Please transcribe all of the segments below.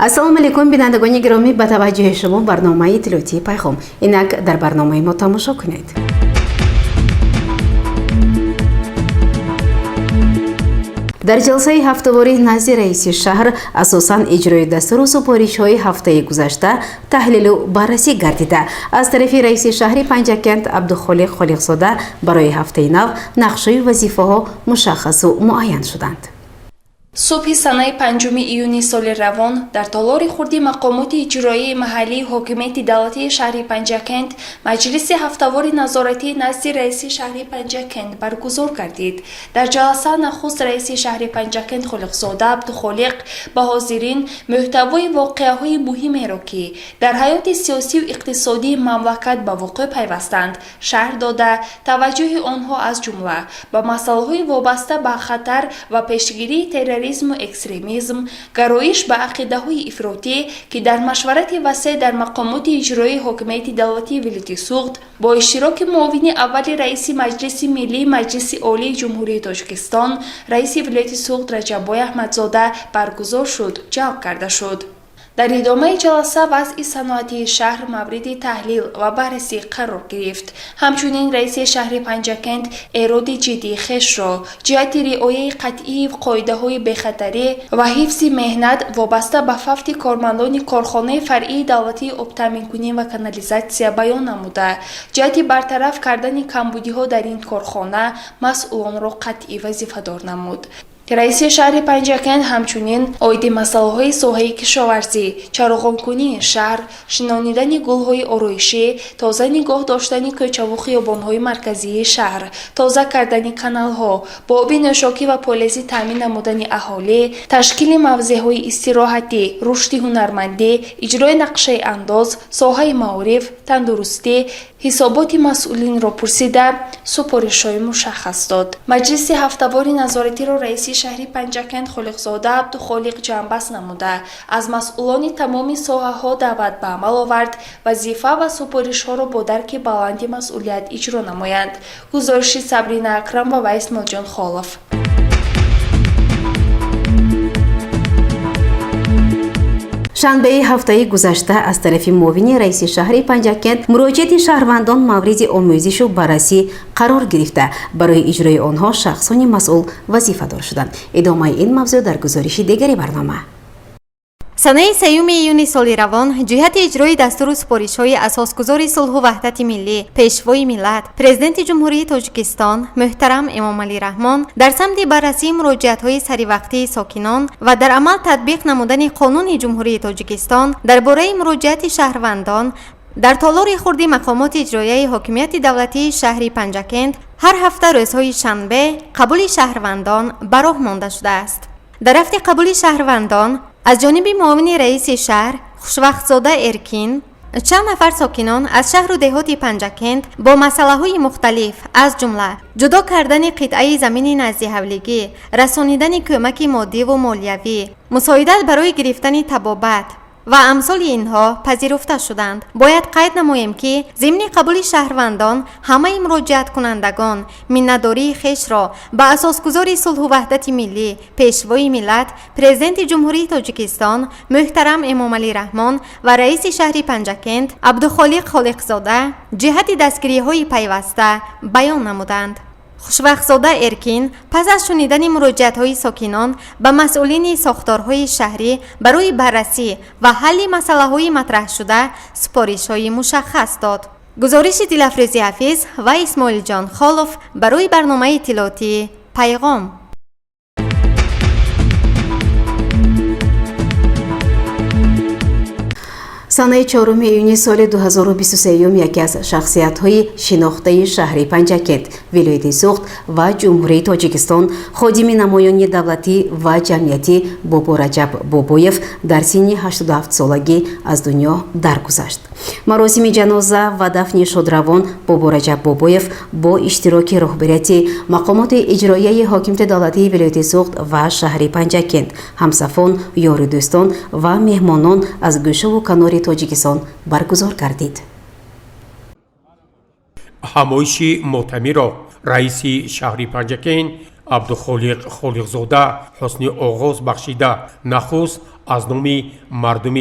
ассалому алайкум бинандагони гиромӣ, ба таваҷҷӯҳи шумо барномаи иттилоъотии пайғом. Инак дар барномаи мо тамошо кунед. дар ҷалсаи ҳафтавори назди раиси шаҳр асосан иҷрои дастуру супоришҳои ҳафтаи гузашта таҳлилу баррасӣ гардида. Аз тарафи раиси шаҳри Панҷакент Абдухолиқ Холиқзода барои ҳафтаи нав нақшаи вазифаҳо мушаххасу муайян шуданд. субҳи санаи 5 июни соли равон дар толори хурди мақомоти иҷроии маҳаллии ҳокимияти давлатии шаҳри Панҷакент маҷлиси ҳафтавори назоратии назди раиси шаҳри Панҷакент баргузор гардид. Дар ҷаласа нахуст раиси шаҳри Панҷакент Холиқзода Абдухолиқ ба ҳозирин муҳтавои воқеаҳои муҳимеро ки дар ҳаёти сиёсию иқтисодии мамлакат ба вуқӯъ пайвастанд шарҳ дода, таваҷҷӯҳи онҳо аз ҷумла ба масъалаҳои вобаста ба хатар ва пешгирии терроризму экстремизм, гароиш ба ақидаҳои ифротӣ ки дар машварати васеъ дар мақомоти иҷроии ҳокимияти давлатии Вилояти Суғд бо иштироки муовини аввали раиси Маҷлиси Миллии Маҷлиси Олии Ҷумҳурии Тоҷикистон раиси Вилояти Суғд Раҷаббой Аҳмадзода баргузор шуд, ҷалб карда шуд. дар идомаи ҷаласа вазъи саноатии шаҳр мавриди таҳлил ва баррасӣ қарор гирифт. ҳамчунин раиси шаҳри Панҷакент эроди ҷиддии хешро ҷиҳати риояи қатъии қоидаҳои бехатарӣ ва ҳифзи меҳнат вобаста ба фавти кормандони корхонаи фаръии давлатии обтаъминкунӣ ва канализатсия баён намуда, ҷиҳати бартараф кардани камбудиҳо дар ин корхона масъулонро қатъӣ вазифадор намуд. раиси шаҳри Панҷакент ҳамчунин оиди масъалаҳои соҳаи кишоварзӣ, чароғонкунии шаҳр, шинонидани гулҳои ороишӣ, тоза нигоҳ доштани кӯчаву хиёбонҳои марказии шаҳр, тоза кардани каналҳо, бо оби нӯшокӣ ва полезӣ таъмин намудани аҳолӣ, ташкили мавзеъҳои истироҳатӣ, рушди ҳунармандӣ, иҷрои нақшаи андоз, соҳаи маориф, тандурустӣ, ҳисоботи масъулинро пурсида супоришҳои мушаххас дод. маҷлиси ҳафтавори назоратиро раиси шаҳри Панҷакент Холиқзода Абдухолиқ ҷамъбаст намуда аз масъулони тамоми соҳаҳо даъват ба амал овард вазифа ва супоришҳоро бо дарки баланди масъулият иҷро намоянд. гузориши Сабрина Акрам ва Исмоилҷон Холов. шанбеи ҳафтаи гузашта аз тарафи муовини раиси шаҳри Панҷакент муроҷиати шаҳрвандон мавриди омӯзишу баррасӣ қарор гирифта барои иҷрои онҳо шахсони масъул вазифадор шуданд. идомаи ин мавзӯъ дар гузориши дигари барнома. санаи 3 июни соли равон ҷиҳати иҷрои дастуру супоришҳои асосгузори сулҳу ваҳдати миллӣ пешвои миллат президенти ҷумҳурии Тоҷикистон муҳтарам Эмомалӣ Раҳмон дар самти баррасии муроҷиатҳои саривақтии сокинон ва дар амал татбиқ намудани қонуни ҷумҳурии Тоҷикистон дар бораи муроҷиати шаҳрвандон дар толори хурди мақомоти иҷроияи ҳокимияти давлатии шаҳри Панҷакент ҳар ҳафта рӯзҳои шанбе қабули шаҳрвандон ба роҳ монда шудааст. дар ҳафти қабули шаҳрвандон аз ҷониби муовини раиси шаҳр Хушвақтзода Эркин чанд нафар сокинон аз шаҳру деҳоти Панҷакент бо масъалаҳои мухталиф аз ҷумла ҷудо кардани қитъаи замини наздиҳавлигӣ, расонидани кӯмаки моддиву молиявӣ, мусоидат барои гирифтани табобат ва амсоли инҳо пазируфта шуданд. бояд қайд намоем ки зимни қабули шаҳрвандон ҳамаи муроҷиаткунандагон миннатдории хешро ба асосгузори сулҳу ваҳдати миллӣ пешвои миллат президенти ҷумҳурии Тоҷикистон муҳтарам Эмомалӣ Раҳмон ва раиси шаҳри Панҷакент Абдухолиқ Холиқзода ҷиҳати дастгириҳои пайваста баён намуданд. хушвақтзода Эркин пас аз шунидани муроҷиатҳои сокинон ба масъулини сохторҳои шаҳрӣ барои баррасӣ ва ҳалли масъалаҳои матраҳшуда супоришҳои мушаххас дод. гузориши Дилафрӯзи Ҳафиз ва Исмоилҷон Холов барои барномаи иттилоъотии пайғом. санаи 4 июни соли 2023 яке аз шахсиятҳои шинохтаи шаҳри Панҷакент, Вилояти Суғд ва Ҷумҳурии Тоҷикистон, ходими намоёни давлатӣ ва ҷамъиятӣ Бобо Раҷаб Бобоев дар синни 87 солагӣ аз дунё даргузашт. маросими ҷаноза ва дафни шодравон Бобо Раҷаб Бобоев бо иштироки роҳбарияти мақомоти иҷроияи ҳокимияти давлатии Вилояти Суғд ва шаҳри Панҷакент, ҳамсафон, ёру дӯстон ва меҳмонон аз гӯшаву канори Тоҷикистон баргузор гардид. ҳамоиши мотамиро раиси шаҳри Панҷакент عبدالخالق خالقزاده حسن آغاز بخشیده نخست از نام مردم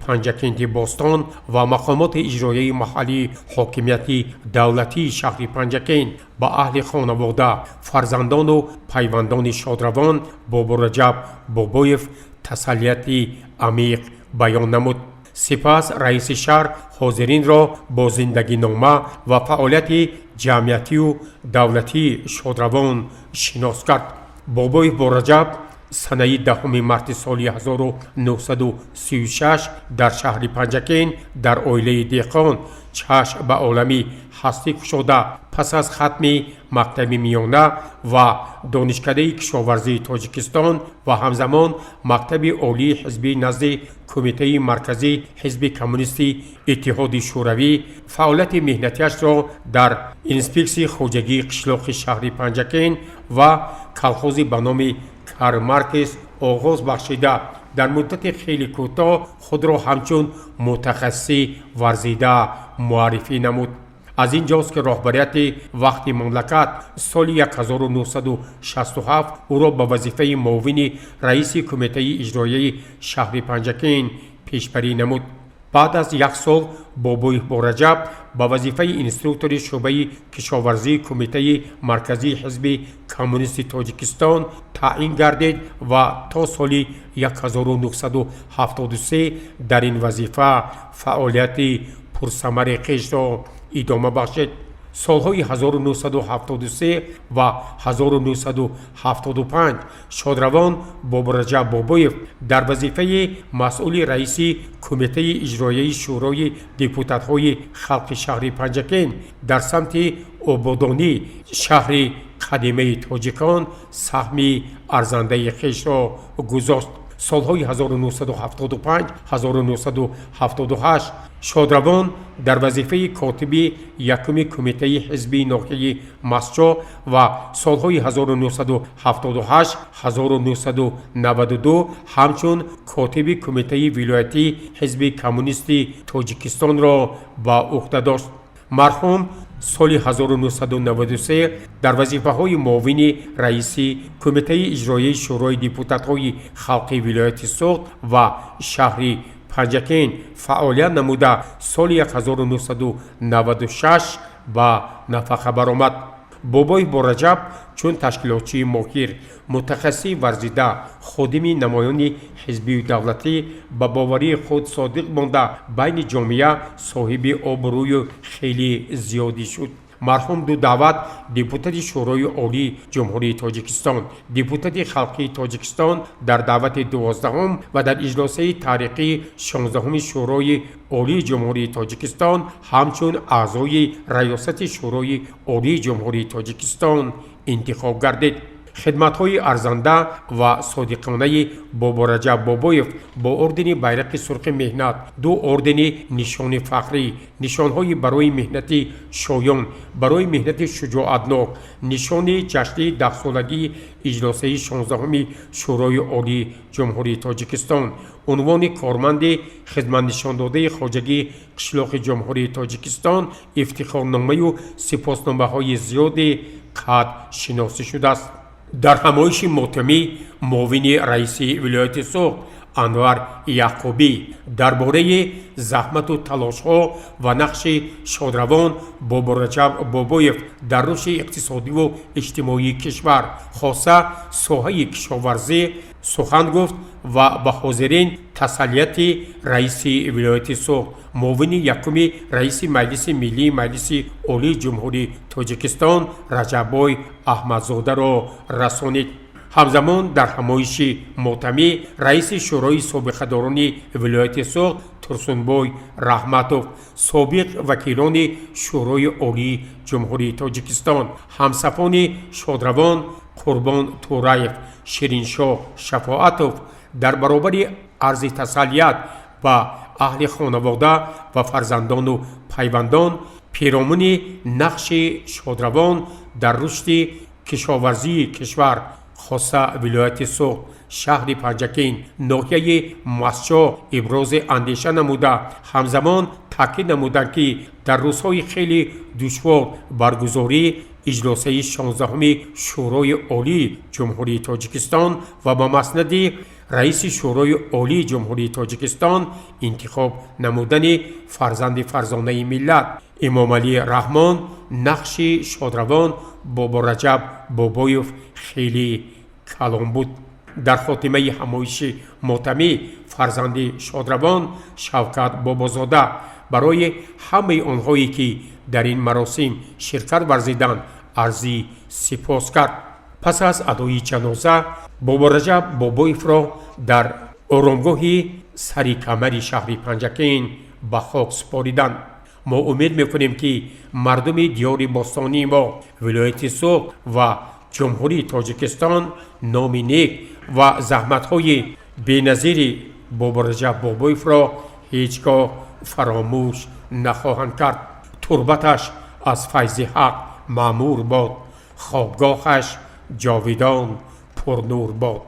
پنجکند باستان و مقامات اجرایی محلی حاکمیت دولتی شهر پنجکند با اهل خانواده فرزندان و پیوندان شادروان بابا رجب بابایف تسلیت عمیق بیان نمود. سپس رئیس شهر حاضرین را با زندگی نامه و فعالیت جمعیتی و دولتی شادروان شناس کرد. بابای با رجب سنه 10 مارس سال 1936 در شهر پنجکند در عائله دهقان چشم به عالمی هستی گشوده پس از ختم مکتب میانه و دانشکده کشاورزی تاجیکستان و همزمان مکتب عالی حزبی نزد کمیته مرکزی حزب کمونیستی اتحاد شوروی فعالیت مهنتیش را در انسپکسی خوجگی قشلاق شهر پنجکند و کلخوزی به نام کارمارکس آغاز بخشیده در مدت خیلی کوتاه خود را همچون متخصص ورزیده معرفی نمود. از اینجاست که راهبریت وقتی مملکت سال 1967 او را به وظیفه معاون رئیس کمیته اجرایی شهر پنجکند پیشبری نمود. بعد از یک سال بابای با رجب به وظیفه اینستروکتور شعبه کشاورزی کمیته مرکزی حزب کمونیست تاجیکستان تعیین گردید و تا سال 1973 در این وظیفه فعالیت پرثمر خویش را ادامه بخشید. سالهای 1973 و 1975 شادروان بابا رجب بابایف در وظیفه مسئول رئیس کمیته اجرایی شورای دپوتات‌های خلق شهر پنجکند در سمت آبادانی شهر قدیمی تاجیکان سهم ارزنده خویش را گذاشت. سالهای 1975 1978 شادروان در وظیفه کاتب یکم کمیته حزبی ناحیه مسجد و سالهای 1978 1992 همچون کاتب کمیته ولایتی حزب کمونیستی تاجیکستان را به عهده داشت. مرحوم سال 1993 در وظیفه‌های معاون رئیس کمیته اجرایی شورای دپوتات‌های خلق ولایت سوخت و شهر پنجکند فعالیت نموده سال 1996 به نفقه برآمد. بابای با رجب چون تشکیلاتچی ماهر متخصص ورزیده خادم نمایان حزبی و دولتی به باوری خود صادق مانده بین جامعه صاحب آبروی خیلی زیادی شد. مرحوم دو دعوت دپوتات شورای عالی جمهوری تاجیکستان دپوتات خلقی تاجیکستان در دعوت 12 و در اجلاس تاریخی 16 شورای عالی جمهوری تاجیکستان همچون اعضای ریاست شورای عالی جمهوری تاجیکستان انتخاب گردید. خدمت‌های ارزنده و صادقانه بابا رجب بابایف با اردن بیرق سرخ مهنت، 2 اردن نشان فخری، نشان‌های برای مهنت شایان، برای مهنت شجاعتناک، نشان جشن 10 سالگی اجلاس 16 شورای عالی جمهوری تاجیکستان، عنوان کارمند خدمت نشان داده خواجگی قشلاق جمهوری تاجیکستان، افتخارنامه و سپاسنامه‌های زیاد قد شناسی شده است. در همایش ماتمی معاون رئیس ولایت سوخت انور یعقوبی درباره زحمت و تلاش‌ها و نقش شادروان بابا رجب بابایف در رشد اقتصادی و اجتماعی کشور خاصه ساحه کشاورزی سخن گفت و به حاضرین تسلیت رئیس ولایت سوخت معاون یکم رئیس مجلس ملی مجلس عالی جمهوری تاجیکستان رجب‌بای احمدزاده را رسانید. همزمان در همایش ماتمی رئیس شورای سابقه‌داران ولایت سوخت ترسونبای رحمتوف، سابق وکیلان شورای عالی جمهوری تاجیکستان، همسفان شادروان قربان تورایف، شیرینشاه شفاعتوف در برابر عرض تسلیت و اهل خانواده و فرزندان و پیوندان پیرامون نقش شادروان در رشد کشاورزی کشور خاصه ولایت سوخت شهر پنجکند ناحیه مسجد ابراز اندیشه نموده همزمان تاکید نمودند که در روزهای خیلی دشوار برگزاری اجلاسه 16 شورای عالی جمهوری تاجیکستان و با مسند رئیس شورای عالی جمهوری تاجیکستان انتخاب نمودن فرزانه ملت امام علی رحمان نقش شادروان بابا رجب بابایوف خیلی کلان بود. در خاتمه همایش ماتمی فرزند شادروان شوکت بابازاده برای همه آنهایی که در این مراسم شرکت ورزیدند عرضی سپاس کرد. پس از ادای جنازه بابا رجب بابایوف را در آرامگاه سری کمر شهر پنجکین به خاک سپاریدند. ما امید میکنیم که مردم دیار باستانی ما ولایت سوخت و جمهوری تاجیکستان نام نیک و زحمت‌های بی‌نظیر بابا رجب بابایوف را هیچگاه فراموش نخواهند کرد. تربتش از فیض حق معمور باد، خوابگاهش جاویدان پرنور باد.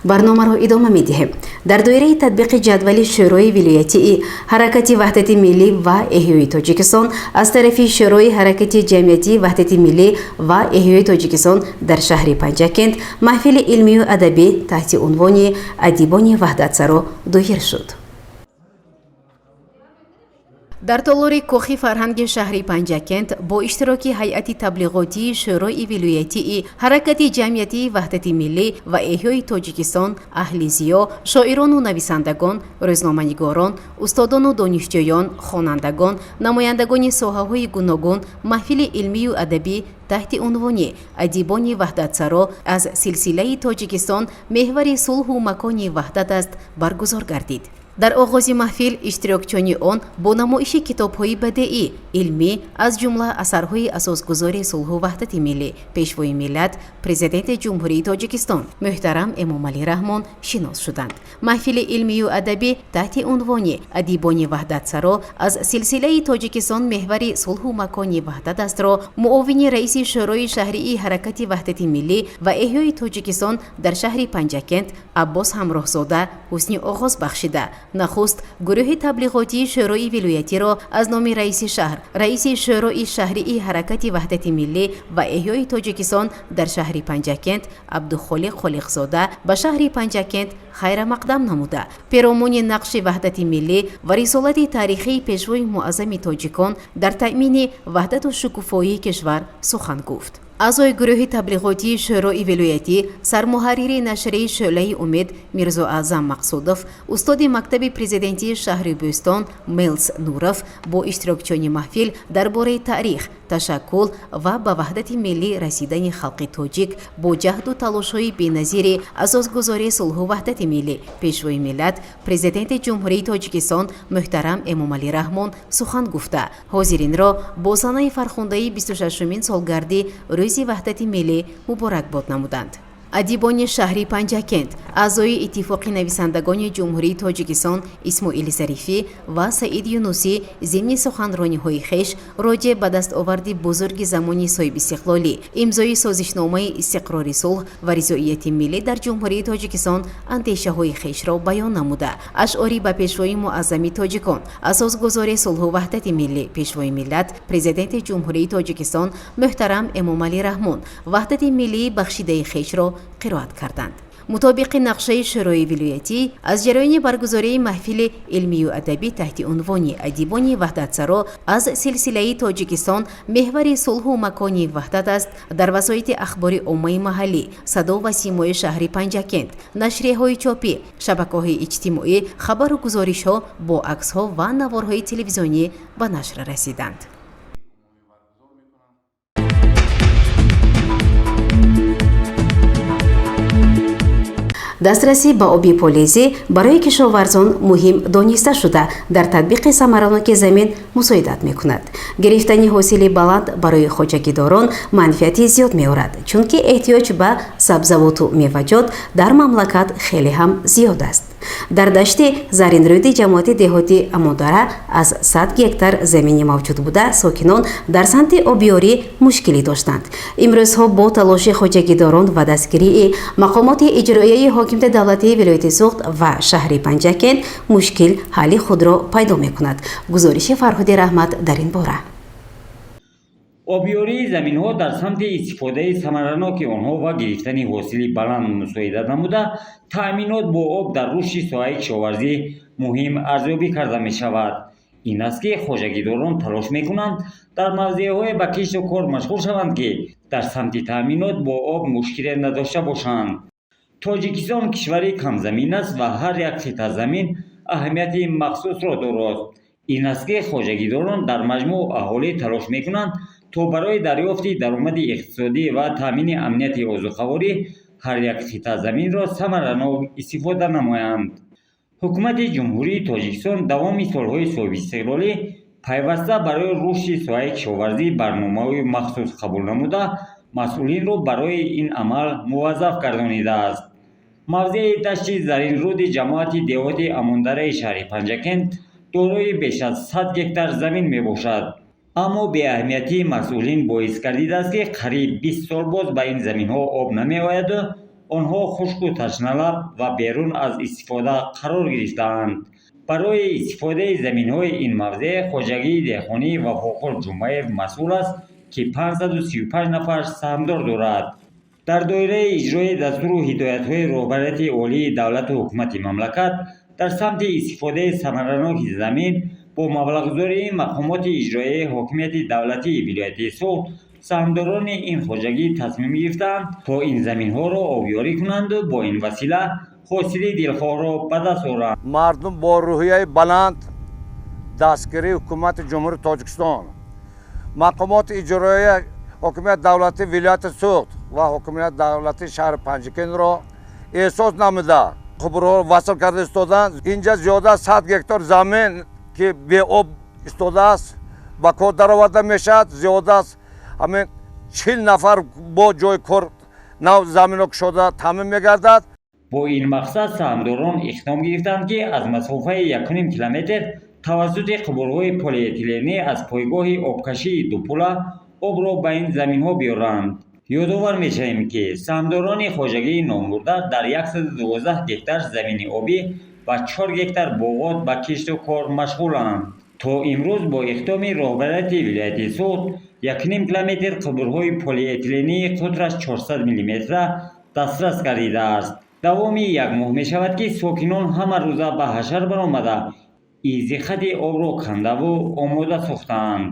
برنامه را ادامه می‌دهیم. در دایره تطبیق جدول شورای ولایتی حرکت وحدت ملی و احیای تاجیکستان از طرف شورای حرکت جمعیتی وحدت ملی و احیای تاجیکستان در شهر پنجکند محفل علمی و ادبی تحت عنوان ادیبان وحدت سرا دایر شد. در تالار کاخ فرهنگ شهر پنجکند با اشتراک هیئت تبلیغاتی شورای ولایتی حرکت جمعیتی وحدت ملی و احیای تاجیکستان اهل ضیا، شاعران و نویسندگان، روزنامه‌نگاران، استادان و دانشجویان، خوانندگان، نمایندگان ساحه‌های گوناگون محفل علمی و ادبی تحت عنوان ادیبان وحدت سرا از سلسله تاجیکستان محور صلح و مکان وحدت است برگزار گردید. در آغاز محفل اشتراکچیان آن با نمایش کتاب‌های بدیعی علمی از جمله اثرهای اساسگذار صلح و وحدت ملی پیشوای ملت پرزیدنت جمهوری تاجیکستان محترم امام علی رحمان شناس شدند. محفل علمی و ادبی تحت عنوان ادیبان وحدت سرا از سلسله تاجیکستان محور صلح و مکان وحدت است را معاون رئیس شورای شهری حرکت وحدت ملی و احیای تاجیکستان در شهر پنجکند عباس همراهزاده حسنی آغاز بخشیده. نخست گروه تبلیغاتی شورای ولایتی را از نام رئیس شهر، رئیس شورای شهری حرکت وحدت ملی و احیای تاجیکستان در شهر پنجکند عبدالخالق خالقزاده به شهر پنجکند خیر مقدم نموده پیرامون نقش وحدت ملی و رسالت تاریخی پیشوای معظم تاجیکان در تأمین وحدت و شکوفایی کشور سخن گفت. اعضای گروه تبلیغاتی شورای ولایتی سرمحرر نشریه شعله امید میرزا اعظم مقصودوف، استاد مکتب پرزیدنتی شهر بوستان میلز نورف با اشتراکچیان محفل درباره تاریخ، تشکل و به وحدت ملی رسیدن خلق تاجیک با جهد و تلاش‌های بی‌نظیر اساسگذار صلح و وحدت ملی پیشوای ملت پرزیدنت جمهوری تاجیکستان محترم امام علی رحمان سخن گفته حاضرین را با سنه فرخنده 26مین سالگرد روز وحدت ملی مبارکباد نمودند. ادیبان شهری پنجکند، اعضای اتفاق نویسندگان جمهوری تاجیکستان اسماعیل ظریفی و سعید یونوسی ضمن سخنرانی‌های خویش راجع به دستاورد بزرگ زمانی صاحب استقلالی امضای سازشنامه استقرار صلح و رضایت ملی در جمهوری تاجیکستان اندیشه‌های خویش را بیان نموده اشعاری به پیشوای معظم تاجیکان اساسگذار صلح و وحدت ملی پیشوای ملت پرزیدنت جمهوری تاجیکستان محترم امام علی رحمان وحدت ملی بخشیده خویش را قرائت کردند. مطابق نقشه شورای ولایتی از جریان برگزاری محفل علمی و ادبی تحت عنوان ادیبان وحدت سرا از سلسله تاجیکستان محور صلح و مکان وحدت است در وسایط اخبار عامه محلی، صدا و سیمای شهر پنجکند، نشریه‌های چاپی، شبکه‌های اجتماعی خبر و گزارش‌ها با عکس‌ها و نوارهای تلویزیونی به نشر رسیدند. دسترسی به آبی پلیزی برای کشاورزان مهم دانسته شده در تطبیق ثمرناک زمین مساعدت می‌کند. گرفتن حاصل بلند برای خواجگیداران منفعت زیاد می‌آورد چون که احتیاج به سبزیجات و میوه‌جات در مملکت خیلی هم زیاد است. дар дашти заринруди ҷамоати деҳотӣ амодара аз 100 гектар замини мавҷуд буда сокинон дар самти обиёрӣ мушкилӣ доштанд. имрӯзҳо бо талоши хоҷагидорон ва дастгирии мақомоти иҷроияи ҳокимияти давлатии вилояти суғд ва шаҳри панҷакент мушкил ҳалли худро пайдо мекунад. гузориши Фарҳоди Раҳмат дар ин бора. обиёрии заминҳо дар самти истифодаи самараноки онҳо ва гирифтани ҳосили баланд мусоидат намуда, таъминот бо об дар рушди соҳаи кишоварзӣ муҳим арзёбӣ карда мешавад. ин аст ки хоҷагидорон талош мекунанд дар мавзеъҳое ба кишту кор машғул шаванд ки дар самти таъминот бо об мушкиле надошта бошанд. тоҷикистон кишвари камзамин аст ва ҳар як қитъа замин аҳамияти махсусро дорост. ин аст ки хоҷагидорон дар маҷмӯъ аҳолӣ талош мекунанд то барои дарёфти даромади иқтисодӣ ва таъмини амнияти озуқаворӣ ҳар як қитъа заминро самаранок истифода намоянд. ҳукумати ҷумҳурии Тоҷикистон давоми солҳои соҳибистиқлолӣ пайваста барои рушди соҳаи кишоварзӣ барномаҳои махсус қабул намуда, масъулинро барои ин амал муваззаф гардонидааст. мавзеи дашти заринруди ҷамоати деҳоти амондараи шаҳри Панҷакент дорои беш аз 100 гектар замин мебошад. аммо беаҳамиятии масъулин боис гардидааст ки қариб 20 сол боз ба ин заминҳо об намеояду онҳо хушку ташналаб ва берун аз истифода қарор гирифтаанд. барои истифодаи заминҳои ин мавзеъ хоҷагии деҳқонӣ Вафоқул Ҷумаев масъул аст ки 535 нафар саҳмдор дорад. дар доираи иҷрои дастуру ҳидоятҳои роҳбарияти олии давлату ҳукумати мамлакат дар самти истифодаи самараноки замин бо маблағгузории мақомоти иҷроияи ҳокимияти давлатии вилояти суғд саҳмдорони ин хоҷагӣ тасмим гирифтанд то ин заминҳоро обиёрӣ кунанду бо ин васила ҳосили дилхоҳро ба даст оранд. мардум бо рӯҳияи баланд дастгирии ҳукумати ҷумҳурии Тоҷикистон, мақомоти иҷроия ҳокимияти давлати вилояти суғд ва ҳокимияти давлати шаҳри Панҷакентро эҳсос намуда қубурҳо васл карда истоданд. инҷа зиёда 100 гектар замин ки беоб истодааст ба кор дароварда мешавад. зиёда аст ҳамин 40 нафар бо ҷои кор нав заминро кушода таъмин мегардад. бо ин мақсад саҳмдорон иқдом гирифтанд ки аз масофаи 1.5 километр тавассути қубурҳои полиэтиленӣ аз пойгоҳи обкашии Дупула обро ба ин заминҳо биёранд. ёдовар мешавем ки саҳмдорони хоҷагии номурда дар 112 гектар замини обӣ ва 4 гектар боғот ба кишту кор машғуланд. то имрӯз бо иқдоми роҳбарияти вилояти суғд 1.5 километр қубурҳои полиэтилении қудраш 400 мм дастрас гардидааст. давоми як моҳ мешавад ки сокинон ҳама рӯза ба ҳашар баромада изихати обро кандаву омода сохтаанд.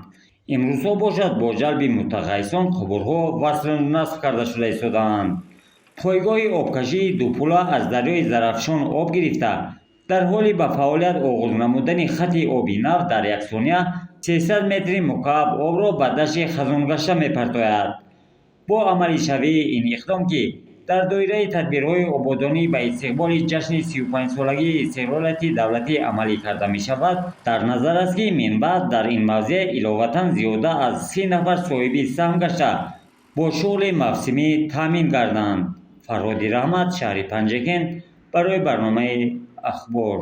имрӯзҳо бошад бо ҷалби мутахассисон қубурҳо васлу насб карда шуда истодаанд. пойгоҳи обкашии Дупула аз дарёи Зарафшон об гирифта дар ҳоли ба фаъолият оғоз намудани хати оби нав дар як сония 300 метри мукааб обро ба дашти хазонгашта мепартояд. бо амалишавии ин иқдом ки дар доираи тадбирҳои ободонӣ ба истиқболи ҷашни 35-солагии истиқлолияти давлатӣ амалӣ карда мешавад, дар назар аст ки минбаъд дар ин мавзеъ иловатан зиёда аз 30 нафар соҳиби саҳм гашта бо шуғли мавсимӣ таъмин гарданд. Фарҳоди Раҳмат, шаҳри Панҷакент, барои барномаи ахбор.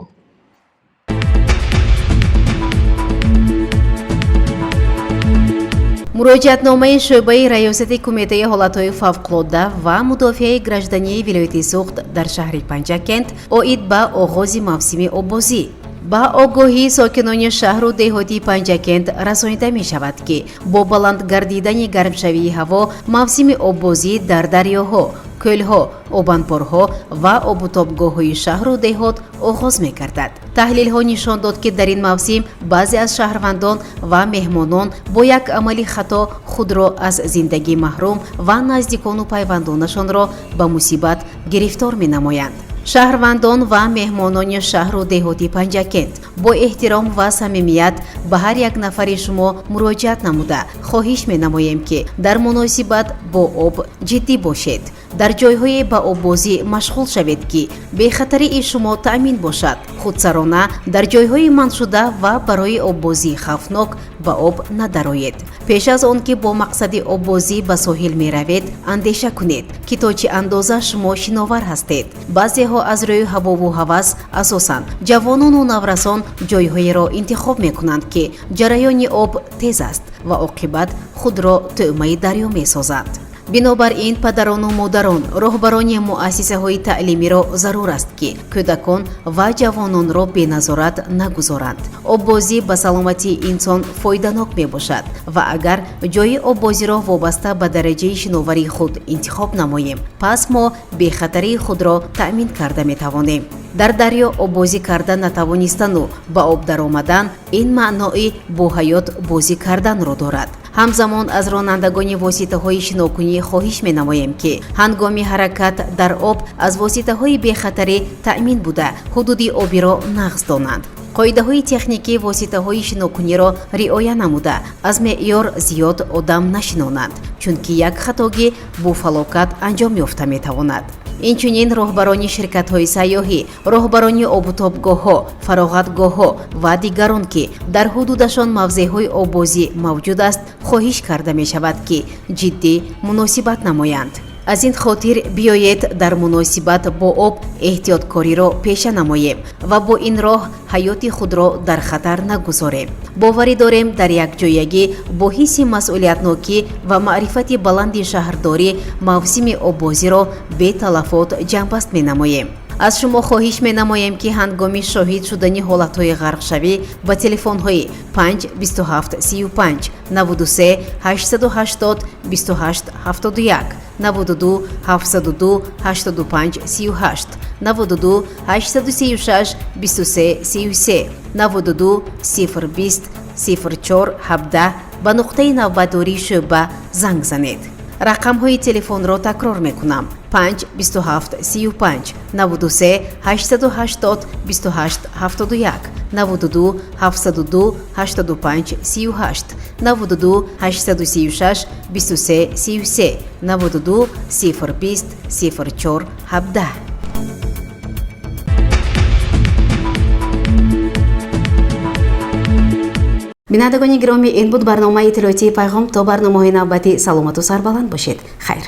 муроҷиатномаи шӯъбаи раёсати кумитаи ҳолатҳои фавқулодда ва мудофиаи гражданияи вилояти суғд дар шаҳри Панҷакент оид ба оғози мавсими оббозӣ ба огоҳии сокинони шаҳру деҳотии Панҷакент расонида мешавад ки бо баланд гардидани гармшавии ҳаво мавсими оббозӣ дар дарёҳо, кӯлҳо, обанпорҳо ва обутобгоҳҳои шаҳру деҳот оғоз мекардад. таҳлилҳо нишон дод ки дар ин мавсим баъзе аз шаҳрвандон ва меҳмонон бо як амали хато худро аз зиндагӣ маҳрум ва наздикону пайвандонашонро ба мусибат гирифтор менамоянд. шаҳрвандон ва меҳмонони шаҳру деҳоти Панҷакент бо эҳтиром ва самимият ба ҳар як нафари шумо муроҷиат намуда хоҳиш менамоем ки дар муносибат бо об ҷиддӣ бошед. дар ҷойҳое ба оббозӣ машғул шавед ки бехатарии шумо таъмин бошад. худсарона дар ҷойҳои манъшуда ва барои оббозӣ хавфнок ба об надароед. пеш аз он ки бо мақсади оббозӣ ба соҳил меравед, андеша кунед ки то чӣ андоза шумо шиновар ҳастед. баъзеҳо аз рӯи ҳавову ҳавас асосан ҷавонону наврасон ҷойҳоеро интихоб мекунанд ки ҷараёни об тез аст ва оқибат худро тӯъмаи дарё месозанд. бинобар ин падарону модарон, роҳбарони муассисаҳои таълимиро зарур аст ки кӯдакон ва ҷавононро беназорат нагузоранд. оббозӣ ба саломатии инсон фоиданок мебошад ва агар ҷои оббозиро вобаста ба дараҷаи шиноварии худ интихоб намоем, пас мо бехатарии худро таъмин карда метавонем. дар дарё оббозӣ карда натавонистану ба об даромадан ин маънои бо ҳаёт бозӣ карданро дорад. ҳамзамон аз ронандагони воситаҳои шинокунӣ хоҳиш менамоем ки ҳангоми ҳаракат дар об аз воситаҳои бехатарӣ таъмин буда ҳудуди обиро нағз донанд. қоидаҳои техникии воситаҳои шинокуниро риоя намуда аз меъёр зиёд одам нашинонанд, чунки як хатогӣ бо фалокат анҷом ёфта метавонад. инчунин роҳбарони ширкатҳои сайёҳӣ, роҳбарони обутобгоҳҳо, фароғатгоҳҳо ва дигарон ки дар ҳудудашон мавзеъҳои оббозӣ мавҷуд аст, хоҳиш карда мешавад ки ҷиддӣ муносибат намоянд. аз ин хотир биёед дар муносибат бо об эҳтиёткориро пеша намоем ва бо ин роҳ ҳаёти худро дар хатар нагузорем. боварӣ дорем дар якҷоягӣ бо ҳисси масъулиятнокӣ ва маърифати баланди шаҳрдорӣ мавсими оббозиро беталафот ҷамъбаст менамоем. аз шумо хоҳиш менамоем ки ҳангоми шоҳид шудани ҳолатҳои ғарқшавӣ ба телефонҳои 5 27 35 93 880 28 71 92 702 85 38 92 836 23 33 92 020 04 17 ба нуқтаи навбатдории шӯъба занг занед. рақамҳои телефонро такрор мекунам: 5 27 35 93 880 28 71 92 702 85 38 92 836 23 33 92 020 04 17. бинандагони гиромӣ, ин буд барномаи иттилоотии пайғом. то барномаҳои навбатӣ саломату сарбаланд бошед. хайр.